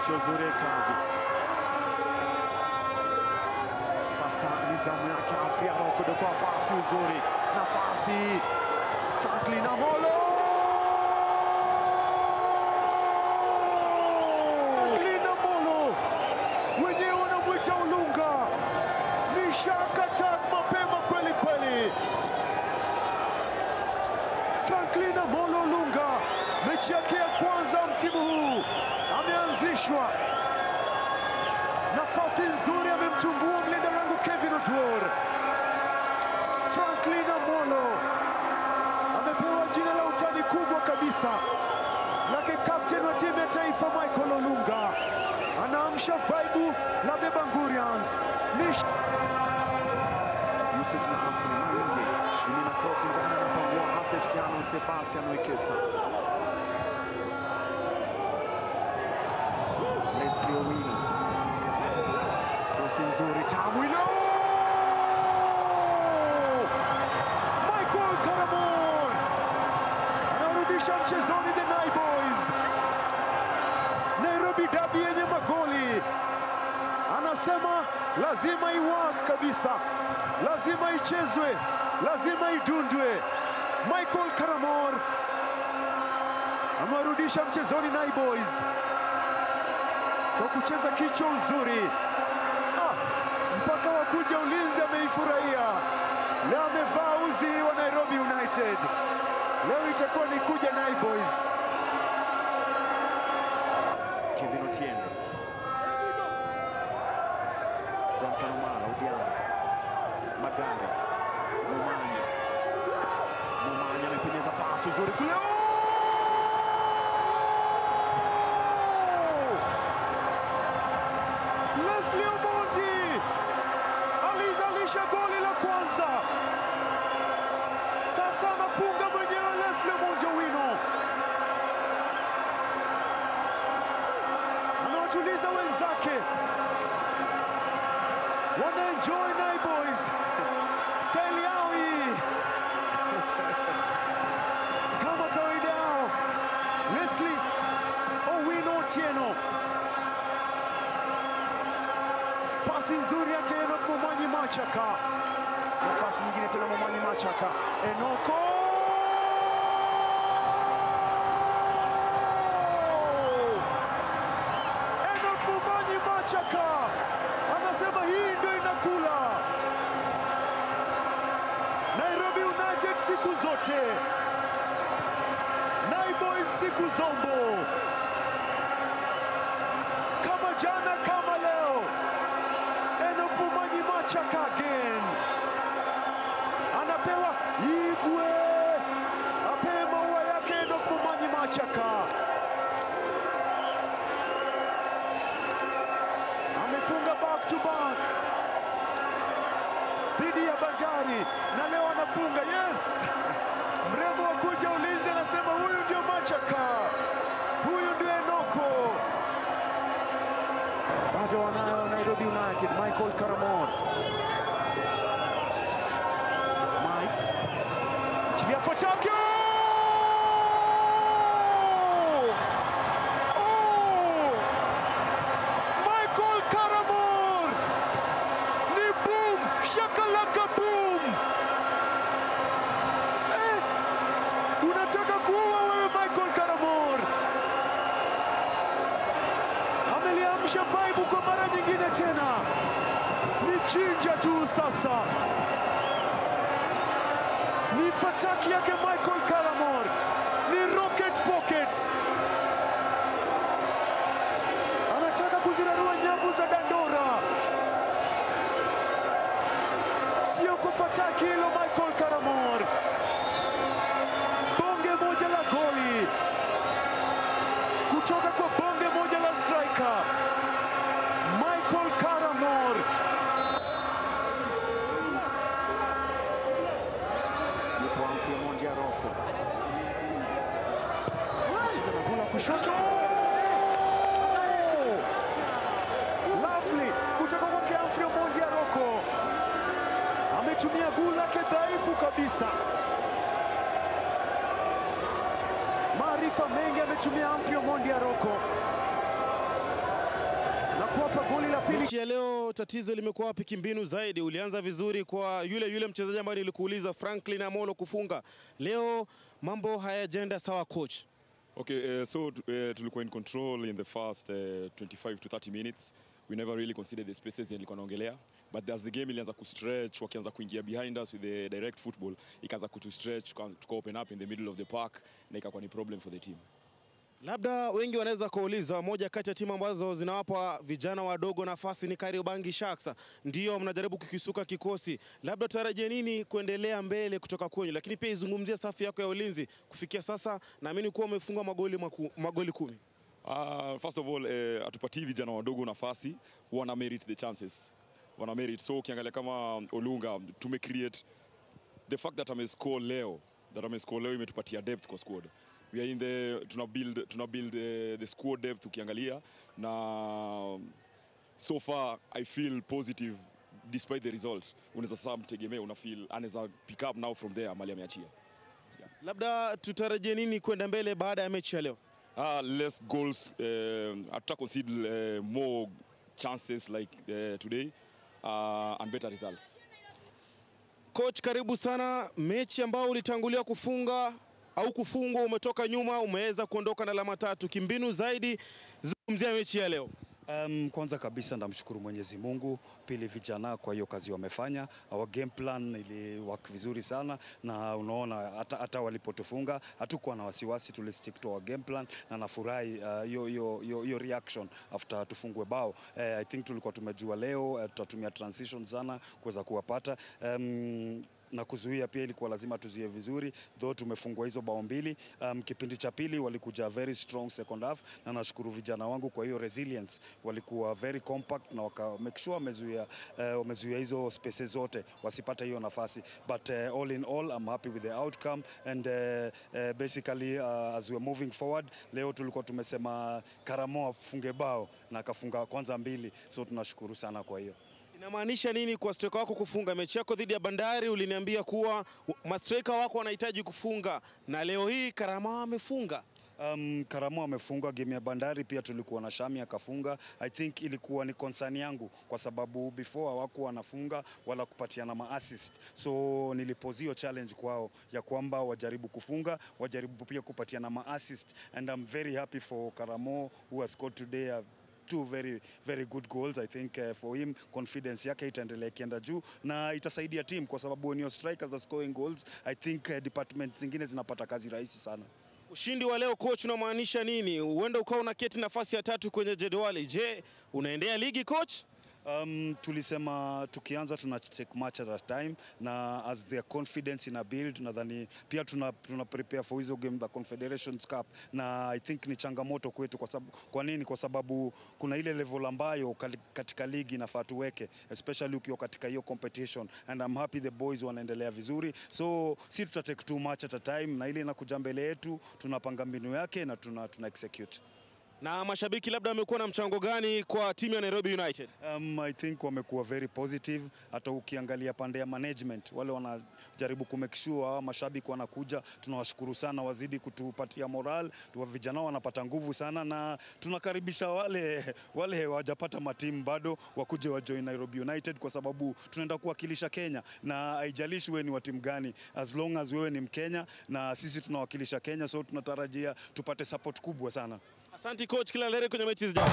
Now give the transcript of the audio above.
kichwa uzuri kavi. Sasa ni zamu yake Alfie Aroko kwa pasi uzuri. Nafasi Franklin Amolo. Franklin Amolo. Wenyewe wanamwita Olunga. Ni shaka attack mapema kweli kweli. Franklin Amolo Olunga, mechi yake ya kwanza msimu huu ameanzishwa. Nafasi nzuri amemtumbua mlinda lango Kevin Oduor. Franklin Amolo amepewa jina la utani kubwa kabisa lake captain wa timu ya taifa Michael Olunga. Anaamsha vibe la The Bangurians. Yusuf na Asli Maingi imina cross ndani na pangua Sebastian Wekesa. Leslie Owino. Cross nzuri tamu ilo. Michael Karamor anarudisha mchezoni the Nai Boys. Nairobi Derby yenye magoli. Anasema lazima iwak kabisa. Lazima ichezwe. Lazima idundwe. Michael Karamor amerudisha mchezoni Nai Boys kwa kucheza kichwa uzuri. Mpaka wakuja ulinzi ameifurahia. Leo amevaa uzi wa Nairobi United. Leo itakuwa ni kuja Nai Boys. Kevin Otieno. Duncan Omala, Odiano. Magare. Momanya amepenyeza pasi uzuri kule. Leslie Omondi alizalisha goli la kwanza. Sasa anafunga mwenyewe Leslie Omondi Owino. Anawatuliza wenzake. Wanaenjoy Nai Boys. Style yao hii. Kama kawaida yao. Leslie Owino Otieno. Pasi nzuri yake Enoch Momanyi Machaka. Nafasi nyingine tena Momanyi Machaka. Enoko. Enoch Momanyi Machaka. Anasema hii ndio inakula. Nairobi United siku zote. Nai Boys siku zombo. Kama jana kama leo. Enoch Momanyi Machaka again. Anapewa Igwe. Apewe maua yake Enoch Momanyi Machaka. Amefunga back to back dhidi ya Bandari na leo anafunga. Yes, mrembo wa kuja ulinzi anasema huyu ndio Machaka, huyu ndio Enoko. Bado wanayo Nairobi United. Michael Karamor. Mike achilia Fotakio. Michael Karamor ni boom, shakalaka boom. Unataka kuua wewe Michael Karamor. Ameliamsha vibe kwa mara nyingine tena. Ni chinja tu sasa. Ni fataki yake Michael Karamor. Ni rocket pocket. Anataka kuzirarua nyavu za Dandora. Sio kwa fataki hilo Michael Karamor. Bonge moja la goli kutoka kwa bonge moja la striker Michael Karamor. Yupo Alfie Omondi Aroko. Anacheza na gula kushoto. Lovely kutoka kwa Alfie Omondi Aroko. Ametumia gula lake dhaifu kabisa. Maarifa mengi ametumia Alfie Omondi Aroko. hapa goli la pili. Mechi ya leo tatizo limekuwa wapi kimbinu zaidi? Ulianza vizuri kwa yule mchezaji ambaye nilikuuliza Franklin Amolo kufunga. Leo mambo hayajaenda sawa coach. Okay, tulikuwa in control in the first 25 to 30 minutes. We never really considered the spaces nilikuwa naongelea. But as the game ilianza kustretch, wakianza kuingia behind us with the direct football, ikaanza kutustretch, tuka open up in the middle of the park, na ikakuwa ni problem for the team. Labda wengi wanaweza kuuliza, moja kati ya timu ambazo zinawapa vijana wadogo nafasi ni Kariobangi Sharks. Ndio mnajaribu kukisuka kikosi. Labda tutarajie nini kuendelea mbele kutoka kwenyu? Lakini pia izungumzie safu yako ya ulinzi. Kufikia sasa naamini kuwa umefunga magoli 10. First of all, atupatii vijana wadogo nafasi, wana merit the chances. Wana merit. So ukiangalia kama Olunga, create the fact that amescore leo imetupatia depth kwa squad. We are in the tuna build the squad depth ukiangalia, na so far I feel positive despite the result. Unaweza sasa mtegemea, una feel anaweza pick up now from there mali ameachia. Yeah. Labda tutarajie nini kwenda mbele baada ya mechi ya leo? Less goals, to concede more chances like today, and better results. Coach, karibu sana. Mechi ambayo ulitangulia kufunga au kufungwa, umetoka nyuma, umeweza kuondoka na alama 3. Kimbinu zaidi, zungumzia mechi ya leo. Kwanza kabisa namshukuru Mwenyezi Mungu, pili vijana kwa hiyo kazi wamefanya. Our game plan ili work vizuri sana, na unaona hata walipotufunga hatukuwa na wasiwasi, tulistick to our game plan, na nafurahi hiyo reaction after tufungwe bao. I think tulikuwa tumejua leo tutatumia transition sana kuweza kuwapata na kuzuia pia ilikuwa lazima tuzuie vizuri, though tumefungwa hizo bao 2. Kipindi cha pili walikuja very strong second half, na nashukuru vijana wangu kwa hiyo resilience, walikuwa very compact na waka make sure wamezuia hizo spaces zote wasipata hiyo nafasi. But all in all I'm happy with the outcome, and basically as we are moving forward, leo tulikuwa tumesema Karamoa afunge bao na akafunga kwanza 2, so tunashukuru sana kwa hiyo. Inamaanisha nini kwa striker wako kufunga? Mechi yako dhidi ya Bandari uliniambia kuwa mastriker wako wanahitaji kufunga, na leo hii Karamoa amefunga. Karamoa amefunga. Game ya Bandari pia tulikuwa na Shami akafunga. I think ilikuwa ni concern yangu kwa sababu before hawakuwa wanafunga wala kupatiana ma-assist. So nilipozio challenge kwao ya kwamba wajaribu kufunga, wajaribu pia kupatiana ma-assist, and I'm very happy for Karamoa who has scored today 2 very very good goals. I think for him confidence yake itaendelea kienda juu na itasaidia team, kwa sababu when your strikers are scoring goals, I think department zingine zinapata kazi rahisi sana. Ushindi wa leo coach unamaanisha nini? Huenda ukawa unaketi nafasi ya 3 kwenye jedwali. Je, unaendea ligi coach? Tulisema tukianza tuna take match at a time, na as their confidence in a build, nadhani pia tuna prepare for hizo game the Confederations Cup, na I think ni changamoto kwetu kwa nini? Kwa sababu kuna ile level ambayo katika ligi inafaa tuweke, especially ukiwa katika hiyo competition, and I'm happy the boys wanaendelea vizuri, so si tuta take 2 match at a time, na ile inakuja mbele yetu tunapanga mbinu yake na tuna execute. Na mashabiki labda wamekuwa na mchango gani kwa timu ya Nairobi United? I think wamekuwa very positive. Hata ukiangalia pande ya management, wale wanajaribu ku make sure mashabiki wanakuja, tunawashukuru sana, wazidi kutupatia moral, vijana wanapata nguvu sana, na tunakaribisha wale hawajapata matimu bado wakuje wa join Nairobi United, kwa sababu tunaenda kuwakilisha Kenya, na haijalishi wewe ni wa timu gani, as long as wewe ni Mkenya na sisi tunawakilisha Kenya, so tunatarajia tupate support kubwa sana. Asante coach, kila la heri kwenye mechi zijazo.